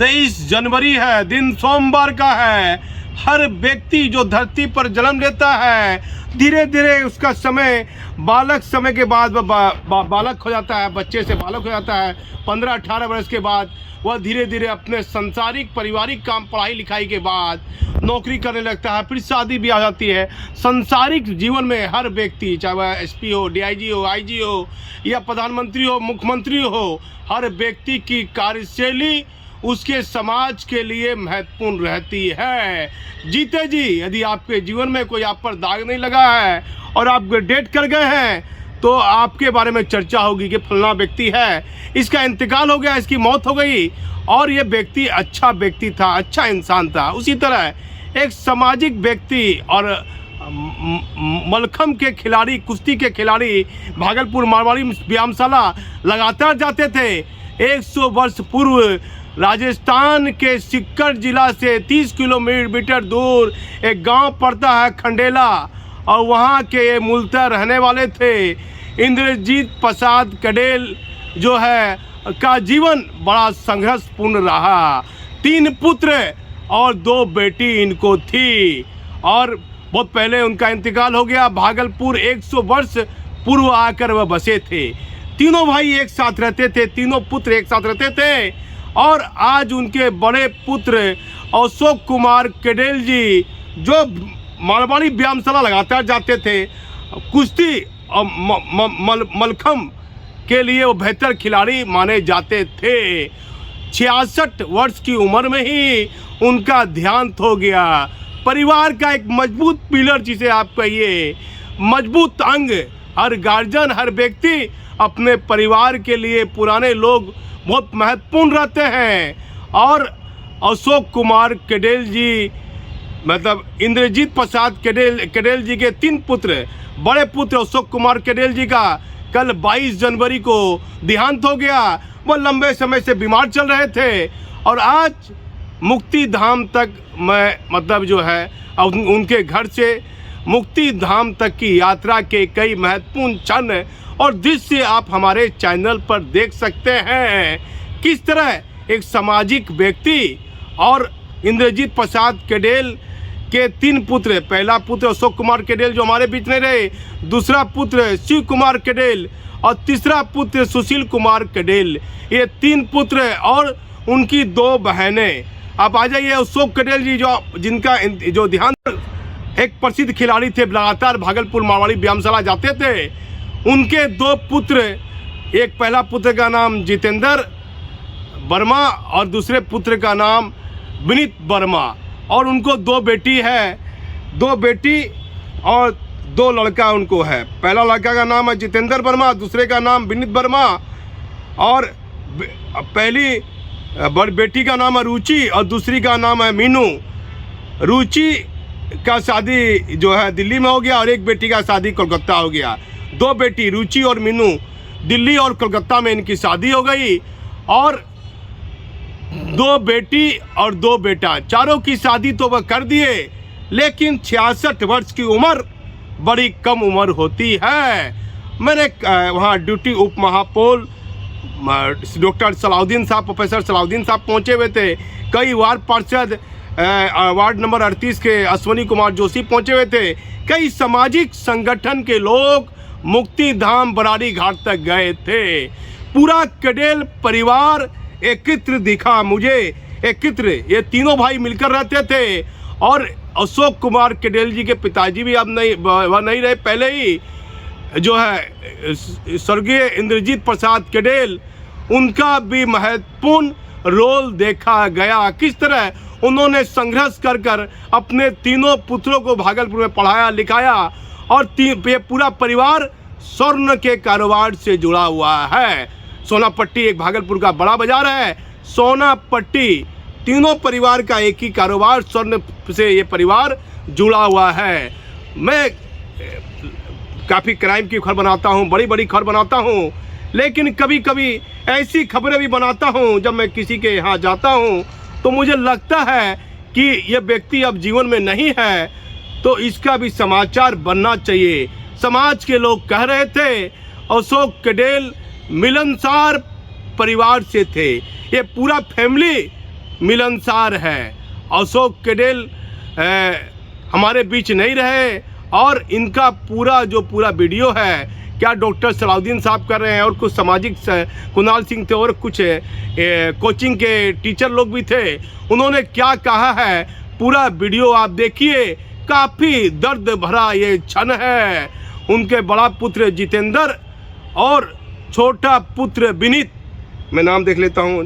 23 जनवरी है, दिन सोमवार का है। हर व्यक्ति जो धरती पर जन्म लेता है, धीरे धीरे उसका समय बालक समय के बाद बालक हो जाता है, बच्चे से बालक हो जाता है। 15-18 वर्ष के बाद वह धीरे धीरे अपने संसारिक पारिवारिक काम, पढ़ाई लिखाई के बाद नौकरी करने लगता है, फिर शादी भी आ जाती है। संसारिक जीवन में हर व्यक्ति, चाहे वह एसपी हो, डीआईजी हो, आईजी हो या प्रधानमंत्री हो, मुख्यमंत्री हो, हर व्यक्ति की कार्यशैली उसके समाज के लिए महत्वपूर्ण रहती है। जीते जी यदि आपके जीवन में कोई आप पर दाग नहीं लगा है और आप डेट कर गए हैं तो आपके बारे में चर्चा होगी कि फलना व्यक्ति है, इसका इंतकाल हो गया, इसकी मौत हो गई और ये व्यक्ति अच्छा व्यक्ति था, अच्छा इंसान था। उसी तरह एक सामाजिक व्यक्ति और मलखम के खिलाड़ी, कुश्ती के खिलाड़ी भागलपुर मारवाड़ी व्यायामशाला लगातार जाते थे। 100 वर्ष पूर्व राजस्थान के सिक्कर जिला से 30 किलोमीटर दूर एक गांव पड़ता है खंडेला, और वहां के मूलतः रहने वाले थे इंद्रजीत प्रसाद कडेल जो है का जीवन बड़ा संघर्षपूर्ण रहा। 3 पुत्र और 2 बेटी इनको थी और बहुत पहले उनका इंतकाल हो गया। भागलपुर 100 वर्ष पूर्व आकर वह बसे थे। तीनों भाई एक साथ रहते थे, तीनों पुत्र एक साथ रहते थे और आज उनके बड़े पुत्र अशोक कुमार कडेल जी जो मारवाड़ी व्यायामशाला लगातार जाते थे, कुश्ती और मलखम के लिए वो बेहतर खिलाड़ी माने जाते थे। 66 वर्ष की उम्र में ही उनका देहांत हो गया। परिवार का एक मजबूत पिलर जिसे आप कहिए, मजबूत अंग, हर गार्जियन, हर व्यक्ति अपने परिवार के लिए, पुराने लोग बहुत महत्वपूर्ण रहते हैं। और अशोक कुमार कडेल जी मतलब इंद्रजीत प्रसाद कडेल जी के 3 पुत्र, बड़े पुत्र अशोक कुमार कडेल जी का कल 22 जनवरी को देहांत हो गया। वो लंबे समय से बीमार चल रहे थे और आज मुक्ति धाम तक मैं मतलब जो है उनके घर से मुक्ति धाम तक की यात्रा के कई महत्वपूर्ण क्षण और दृश्य आप हमारे चैनल पर देख सकते हैं। किस तरह एक सामाजिक व्यक्ति और इंद्रजीत प्रसाद कडेल के 3 पुत्र, पहला पुत्र अशोक कुमार कडेल जो हमारे बीच में रहे, दूसरा पुत्र शिव कुमार कडेल और तीसरा पुत्र सुशील कुमार कडेल, ये 3 पुत्र और उनकी 2 बहनें। आप आ जाइए, अशोक कडेल जी जिनका जो देहांत, एक प्रसिद्ध खिलाड़ी थे, लगातार भागलपुर मारवाड़ी व्यायामशाला जाते थे। उनके 2 पुत्र, एक पहला पुत्र का नाम जितेंद्र वर्मा और दूसरे पुत्र का नाम विनीत वर्मा, और उनको 2 बेटी है, 2 बेटी और 2 लड़का उनको है। पहला लड़का का नाम है जितेंद्र वर्मा, दूसरे का नाम विनीत वर्मा और पहली बड़ी बेटी का नाम है रुचि और दूसरी का नाम है मीनू। रुचि का शादी जो है दिल्ली में हो गया और एक बेटी का शादी कोलकाता हो गया। 2 बेटी रुचि और मीनू, दिल्ली और कोलकाता में इनकी शादी हो गई और 2 बेटी और 2 बेटा, चारों की शादी तो वह कर दिए, लेकिन 66 वर्ष की उम्र बड़ी कम उम्र होती है। मैंने वहाँ ड्यूटी उप महापौर डॉक्टर सलाउद्दीन साहब, प्रोफेसर सलाउद्दीन साहब पहुँचे हुए थे। कई वार्ड पार्षद वार्ड नंबर 38 के अश्वनी कुमार जोशी पहुँचे हुए थे। कई सामाजिक संगठन के लोग मुक्ति धाम बराड़ी घाट तक गए थे। पूरा कडेल परिवार एकत्र दिखा मुझे, एकत्र, ये तीनों भाई मिलकर रहते थे। और अशोक कुमार कडेल जी के पिताजी भी अब नहीं रहे, पहले ही जो है स्वर्गीय इंद्रजीत प्रसाद कडेल, उनका भी महत्वपूर्ण रोल देखा गया। किस तरह उन्होंने संघर्ष कर अपने तीनों पुत्रों को भागलपुर में पढ़ाया लिखाया और ये पूरा परिवार स्वर्ण के कारोबार से जुड़ा हुआ है। सोनापट्टी एक भागलपुर का बड़ा बाजार है, सोनापट्टी, तीनों परिवार का एक ही कारोबार, स्वर्ण से ये परिवार जुड़ा हुआ है। मैं काफ़ी क्राइम की खबर बनाता हूँ, बड़ी बड़ी खबर बनाता हूँ, लेकिन कभी कभी ऐसी खबरें भी बनाता हूँ जब मैं किसी के यहाँ जाता हूँ तो मुझे लगता है कि ये व्यक्ति अब जीवन में नहीं है, तो इसका भी समाचार बनना चाहिए। समाज के लोग कह रहे थे अशोक कडेल मिलनसार परिवार से थे, ये पूरा फैमिली मिलनसार है। अशोक केडेल हमारे बीच नहीं रहे और इनका पूरा वीडियो है, क्या डॉक्टर सलाउद्दीन साहब कर रहे हैं और कुछ सामाजिक कुणाल सिंह थे और कुछ कोचिंग के टीचर लोग भी थे, उन्होंने क्या कहा है पूरा वीडियो आप देखिए। काफ़ी दर्द भरा ये क्षण है। उनके बड़ा पुत्र जितेंद्र और छोटा पुत्र विनीत, मैं नाम देख लेता हूँ,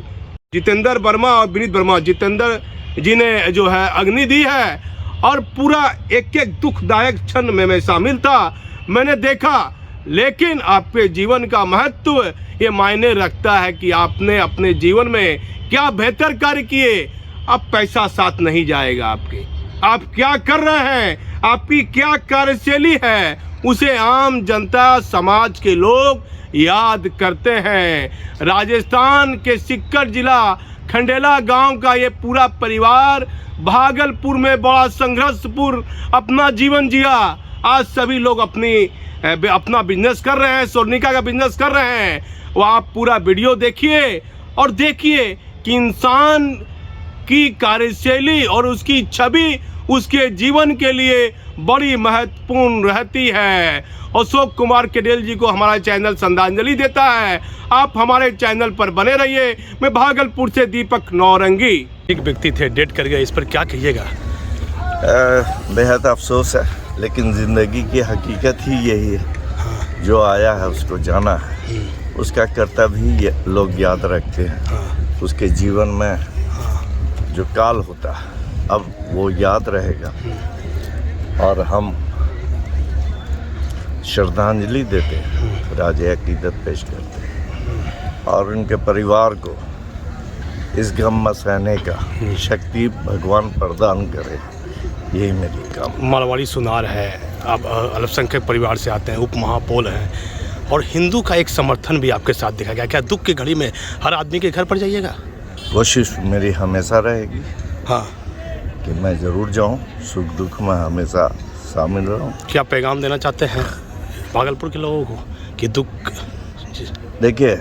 जितेंद्र वर्मा और विनीत वर्मा, जितेंद्र जी ने जो है अग्नि दी है और पूरा एक एक दुखदायक क्षण में मैं शामिल था, मैंने देखा। लेकिन आपके जीवन का महत्व ये मायने रखता है कि आपने अपने जीवन में क्या बेहतर कार्य किए। अब पैसा साथ नहीं जाएगा आपके, आप क्या कर रहे हैं, आपकी क्या कार्यशैली है, उसे आम जनता समाज के लोग याद करते हैं। राजस्थान के सिक्कर जिला खंडेला गांव का ये पूरा परिवार भागलपुर में बड़ा संघर्षपूर्ण अपना जीवन जिया। आज सभी लोग अपना बिजनेस कर रहे हैं, स्वर्णिका का बिजनेस कर रहे हैं। वो आप पूरा वीडियो देखिए और देखिए कि इंसान की कार्यशैली और उसकी छवि उसके जीवन के लिए बड़ी महत्वपूर्ण रहती है। अशोक कुमार केडेल जी को हमारा चैनल श्रद्धांजलि देता है। आप हमारे चैनल पर बने रहिए। मैं भागलपुर से दीपक नौरंगी। एक व्यक्ति थे, डेट कर गए, इस पर क्या कहिएगा? बेहद अफसोस है, लेकिन ज़िंदगी की हकीकत ही यही है। जो आया है उसको जाना है, उसका कर्तव्य ही लोग याद रखते हैं। उसके जीवन में जो काल होता है अब वो याद रहेगा और हम श्रद्धांजलि देते हैं, राजे अकीदत पेश करते हैं और उनके परिवार को इस गम में सहने का शक्ति भगवान प्रदान करे, यही मेरी काम। मारवाड़ी सुनार है, आप अल्पसंख्यक परिवार से आते हैं, उप महापौर हैं और हिंदू का एक समर्थन भी आपके साथ देखा गया। क्या दुख की घड़ी में हर आदमी के घर पर जाइएगा? कोशिश मेरी हमेशा रहेगी हाँ कि मैं ज़रूर जाऊं, सुख दुख में हमेशा शामिल रहूं। क्या पैगाम देना चाहते हैं भागलपुर के लोगों को कि दुख? देखिए,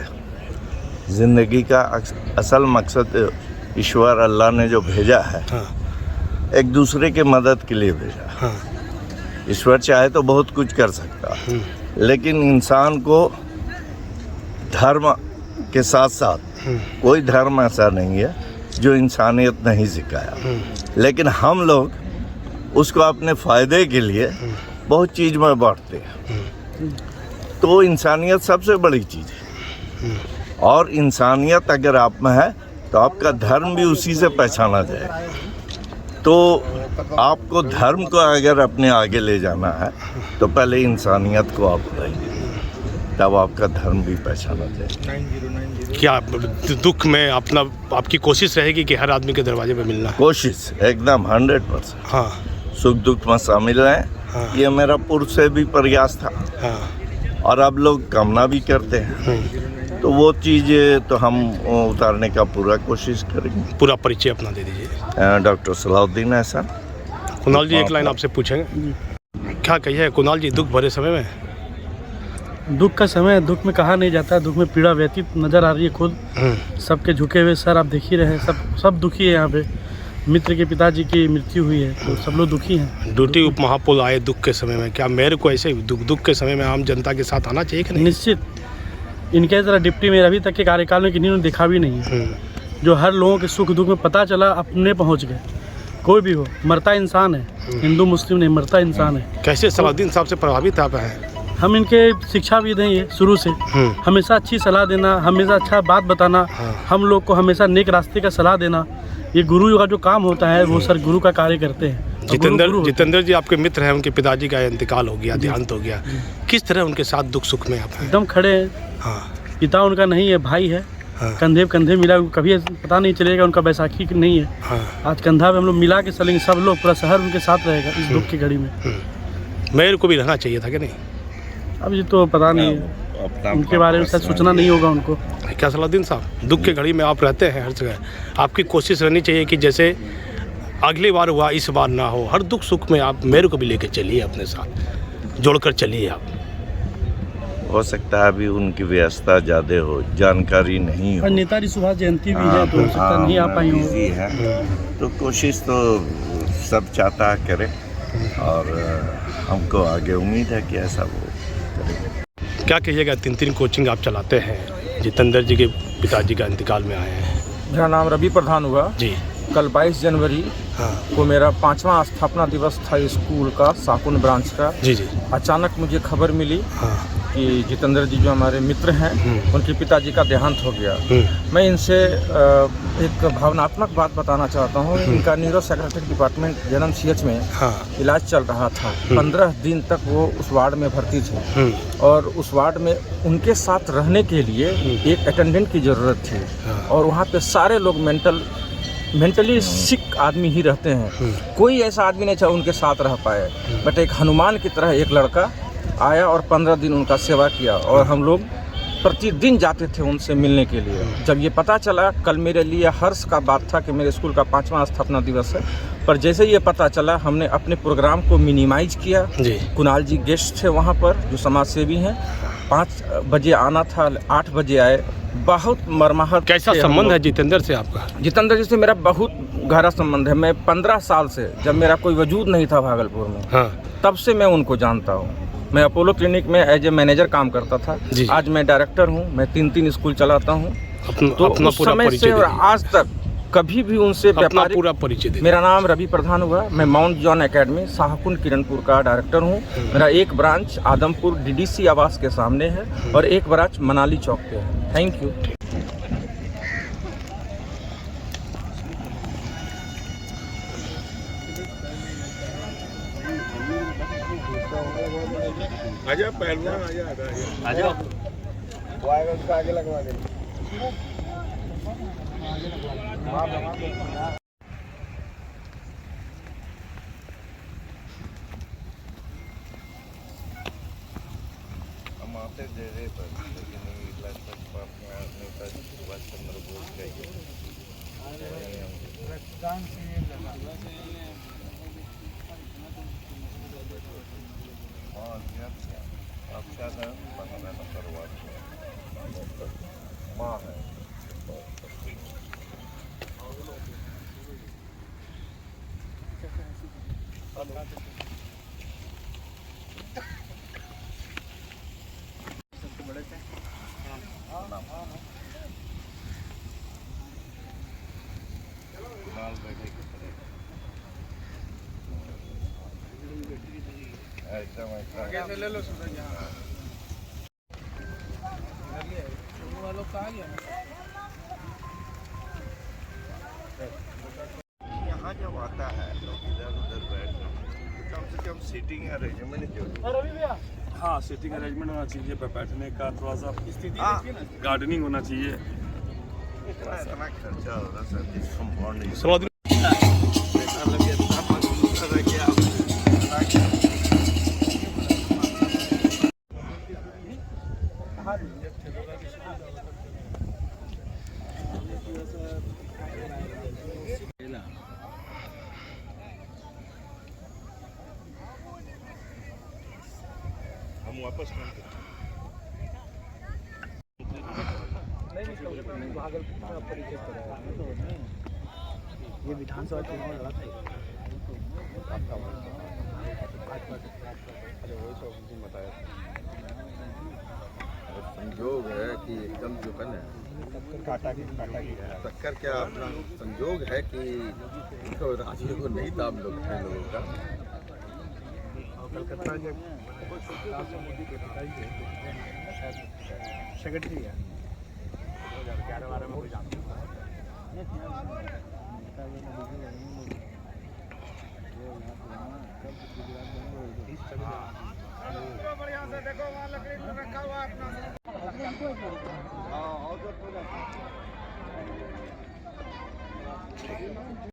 ज़िंदगी का असल मकसद ईश्वर अल्लाह ने जो भेजा है, एक दूसरे के मदद के लिए भेजा। ईश्वर चाहे तो बहुत कुछ कर सकता है, लेकिन इंसान को धर्म के साथ साथ कोई धर्म ऐसा नहीं है जो इंसानियत नहीं सिखाया, लेकिन हम लोग उसको अपने फ़ायदे के लिए बहुत चीज़ में बांटते हैं। तो इंसानियत सबसे बड़ी चीज़ है और इंसानियत अगर आप में है तो आपका धर्म भी उसी से पहचाना जाएगा। तो आपको धर्म को अगर अपने आगे ले जाना है तो पहले इंसानियत को आप लाइए, तब आपका धर्म भी पहचाना जाएगा। क्या दुख में आपकी कोशिश रहेगी कि हर आदमी के दरवाजे पे मिलना? कोशिश एकदम 100%। हाँ, सुख दुख में शामिल रहें। हाँ। ये मेरा पूर्व से भी प्रयास था। हाँ। और अब लोग कामना भी करते हैं, तो वो चीज़ तो हम उतारने का पूरा कोशिश करेंगे। पूरा परिचय अपना दे दीजिए। डॉक्टर सलाउद्दीन एहसान। कुणाल जी, एक लाइन आपसे पूछेंगे, क्या कहिए कुणाल जी, दुख भरे समय में? दुख का समय, दुख में कहा नहीं जाता, दुख में पीड़ा व्यतीत नज़र आ रही है खुद सबके झुके हुए सर आप देख ही रहे हैं। सब दुखी है। यहाँ पे मित्र के पिताजी की मृत्यु हुई है, तो सब लोग दुखी हैं। ड्यूटी उप महापौर आए दुख के समय में, क्या मेयर को ऐसे दुख के समय में आम जनता के साथ आना चाहिए कि नहीं? निश्चित। इनके तरह डिप्टी मेयर अभी तक के कार्यकाल में किन्हीं ने देखा भी नहीं है, जो हर लोगों के सुख दुख में पता चला अपने पहुँच गए। कोई भी हो, मरता इंसान है, हिंदू मुस्लिम नहीं, मरता इंसान है। कैसे सलाउद्दीन साहब से प्रभावित आप हैं? हम इनके शिक्षाविद हैं, ये शुरू से हमेशा अच्छी सलाह देना, हमेशा अच्छा बात बताना, हम लोग को हमेशा नेक रास्ते का सलाह देना, ये गुरु का जो काम होता है वो सर गुरु का कार्य करते हैं। जितेंद्र जी आपके मित्र हैं, उनके पिताजी का इंतकाल हो गया, देहांत हो गया, किस तरह उनके साथ दुख सुख में आप हैं? एकदम खड़े हैं। हाँ। पिता उनका नहीं है, भाई है। कंधे कंधे मिला, कभी पता नहीं चलेगा उनका बैसाखी नहीं है। आज कंधा पे हम लोग मिला के चलेंगे, सब लोग, पूरा शहर उनके साथ रहेगा इस दुख की घड़ी में। मेयर को भी रहना चाहिए था कि नहीं? अब ये तो पता नहीं, उनके बारे में शायद सूचना नहीं होगा उनको। क्या सलाउद्दीन साहब, दुख की घड़ी में आप रहते हैं हर जगह, आपकी कोशिश रहनी चाहिए कि जैसे अगली बार हुआ इस बार ना हो, हर दुख सुख में आप मेरे को भी लेकर चलिए, अपने साथ जोड़कर चलिए आप। हो सकता है अभी उनकी व्यवस्था ज़्यादा हो, जानकारी नहीं और हो। नेताजी सुभाष जयंती भी है तो हो सकता है नहीं आ पाई हो। बिजी है तो कोशिश तो सब चाहता है करे और हमको आगे उम्मीद है कि ऐसा वो करेंगे। क्या कहिएगा, 3 कोचिंग आप चलाते हैं, जितेंद्र जी के पिताजी का इंतकाल में आए हैं। मेरा नाम रवि प्रधान हुआ। जी कल 22 जनवरी हाँ को मेरा 5वां स्थापना दिवस था स्कूल का, शाहकुंड ब्रांच का। जी जी अचानक मुझे खबर मिली हाँ कि जितेंद्र जी जो हमारे मित्र हैं उनके पिताजी का देहांत हो गया। मैं इनसे एक भावनात्मक बात बताना चाहता हूँ। इनका न्यूरो साइकियाट्रिक डिपार्टमेंट जनम CH में हाँ इलाज चल रहा था। 15 दिन तक वो उस वार्ड में भर्ती थे और उस वार्ड में उनके साथ रहने के लिए एक अटेंडेंट की ज़रूरत थी और वहाँ पे सारे लोग मेंटली सिक आदमी ही रहते हैं। कोई ऐसा आदमी नहीं चाहे उनके साथ रह पाए, बट एक हनुमान की तरह एक लड़का आया और 15 दिन उनका सेवा किया और हम लोग प्रतिदिन जाते थे उनसे मिलने के लिए। जब ये पता चला, कल मेरे लिए हर्ष का बात था कि मेरे स्कूल का 5वां स्थापना दिवस है, पर जैसे ये पता चला हमने अपने प्रोग्राम को मिनिमाइज किया। जी कुणाल जी गेस्ट थे वहाँ पर जो समाज सेवी हैं। 5 बजे आना था, 8 बजे आए। बहुत मर्माहत। कैसा संबंध है जितेंद्र से आपका? जितेंद्र जी से मेरा बहुत गहरा संबंध है। मैं 15 साल से, जब मेरा कोई वजूद नहीं था भागलपुर में, हाँ तब से मैं उनको जानता हूँ। मैं अपोलो क्लिनिक में एज ए मैनेजर काम करता था। जी। आज मैं डायरेक्टर हूँ। मैं 3 स्कूल चलाता हूँ। तो अपना उस पूरा समय परिचय से और दीजिए। आज तक कभी भी उनसे अपना व्यापारिक। पूरा परिचय दीजिए। मेरा नाम रवि प्रधान हुआ। मैं mount John academy Shahkund Kiranpur का डायरेक्टर हूँ। मेरा एक ब्रांच आदमपुर DDC आवास के सामने है और एक ब्रांच मनाली चौक पे है। Thank you. आजा पहलवान, आजा आगे लगवा दे। हम आते डेरे पर, लेकिन ये लगभग अपना नेताजी सुभाष चंद्र बोस का ही माँ है। लाल बेटे की तरह एकदम ऐसा ले लो। यहाँ जब आता है लोग इधर उधर बैठ तो कम से कम सीटिंग अरेंजमेंट जरूरी है। हाँ, सीटिंग अरेंजमेंट होना चाहिए, बैठने का थोड़ा सा गार्डनिंग होना चाहिए। इतना खर्चा हो रहा सर, जिस कंपाउंड सलाउद्दीन हम वापस ये विधानसभा चुनाव लड़ा था। संयोग है कि एकदम जो है ना टक्कर क्या अपना संयोग है कि तो राशियों को नहीं दाम लोग हैं लोगों का। सेक्रेटरी है 2011-12 में कोई जानता बढ़िया से देखो वहाँ लकड़ी रखा हुआ अपना।